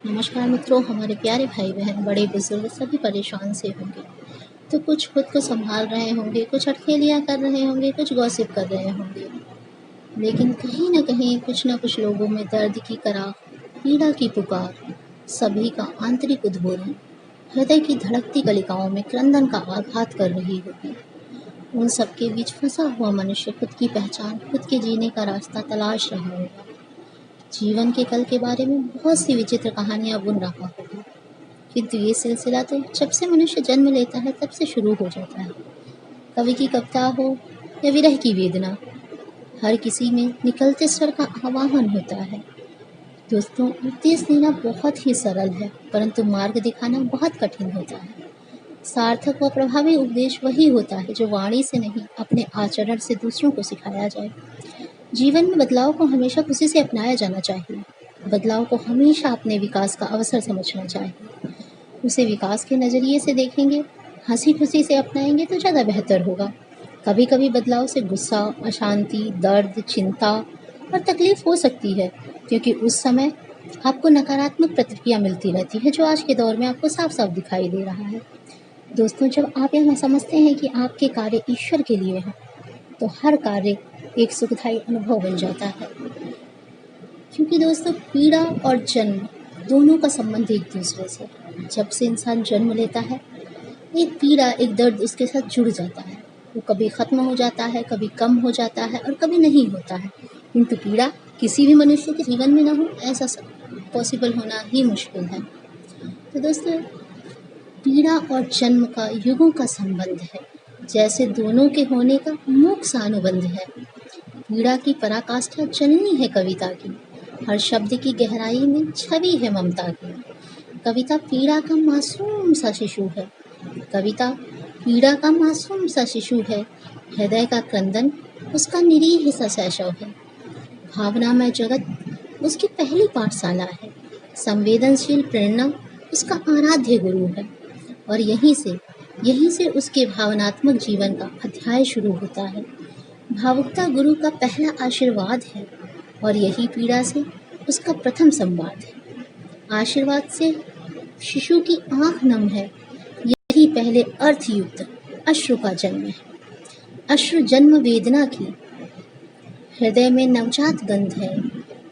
नमस्कार मित्रों, हमारे प्यारे भाई बहन बड़े बुजुर्ग सभी परेशान से होंगे। तो कुछ खुद को संभाल रहे होंगे, कुछ अटखेलियाँ कर रहे होंगे, कुछ गॉसिप कर रहे होंगे। लेकिन कहीं न कहीं कुछ न कुछ लोगों में दर्द की कराह, पीड़ा की पुकार, सभी का आंतरिक उद्बोधन हृदय की धड़कती कलिकाओं में क्रंदन का आघात कर रही होगी। उन सबके बीच फंसा हुआ मनुष्य खुद की पहचान, खुद के जीने का रास्ता तलाश रहा होगा। जीवन के कल के बारे में बहुत सी विचित्र कहानियाँ बुन रहा होगा, किंतु ये सिलसिला तो जब से मनुष्य जन्म लेता है तब से शुरू हो जाता है। कवि की कविता हो या विरह की वेदना, हर किसी में निकलते स्वर का आवाहन होता है। दोस्तों, उपदेश देना बहुत ही सरल है, परंतु मार्ग दिखाना बहुत कठिन होता है। सार्थक व प्रभावी उपदेश वही होता है जो वाणी से नहीं, अपने आचरण से दूसरों को सिखाया जाए। जीवन में बदलाव को हमेशा खुशी से अपनाया जाना चाहिए। बदलाव को हमेशा अपने विकास का अवसर समझना चाहिए। उसे विकास के नज़रिए से देखेंगे, हंसी खुशी से अपनाएंगे तो ज़्यादा बेहतर होगा। कभी कभी बदलाव से गुस्सा, अशांति, दर्द, चिंता और तकलीफ हो सकती है, क्योंकि उस समय आपको नकारात्मक प्रतिक्रिया मिलती रहती है, जो आज के दौर में आपको साफ साफ दिखाई दे रहा है। दोस्तों, जब आप यह समझते हैं कि आपके कार्य ईश्वर के लिए हैं, तो हर कार्य एक सुखदायी अनुभव बन जाता है। क्योंकि दोस्तों, पीड़ा और जन्म दोनों का संबंध एक दूसरे से। जब से इंसान जन्म लेता है, एक पीड़ा, एक दर्द उसके साथ जुड़ जाता है। वो कभी ख़त्म हो जाता है, कभी कम हो जाता है और कभी नहीं होता है। किंतु पीड़ा किसी भी मनुष्य के जीवन में ना हो, ऐसा पॉसिबल होना ही मुश्किल है। तो दोस्तों, पीड़ा और जन्म का युगों का संबंध है, जैसे दोनों के होने का मूक सा अनुबंध है। पीड़ा की पराकाष्ठा जननी है कविता की, हर शब्द की गहराई में छवि है ममता की। कविता पीड़ा का मासूम सा शिशु है, कविता पीड़ा का मासूम सा शिशु है। हृदय का क्रंदन उसका निरीह सा शैशव है। भावनामय जगत उसकी पहली पाठशाला है। संवेदनशील प्रेरणा उसका आराध्य गुरु है। और यहीं से उसके भावनात्मक जीवन का अध्याय शुरू होता है। भावुकता गुरु का पहला आशीर्वाद है और यही पीड़ा से उसका प्रथम संवाद है। आशीर्वाद से शिशु की आँख नम है, यही पहले अर्थयुक्त अश्रु का जन्म है। अश्रु जन्म वेदना की, हृदय में नवजात गंध है,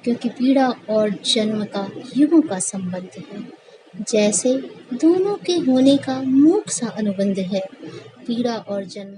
क्योंकि पीड़ा और जन्म का युगों का संबंध है। जैसे दोनों के होने का मूक सा अनुबंध है, पीड़ा और जन्म।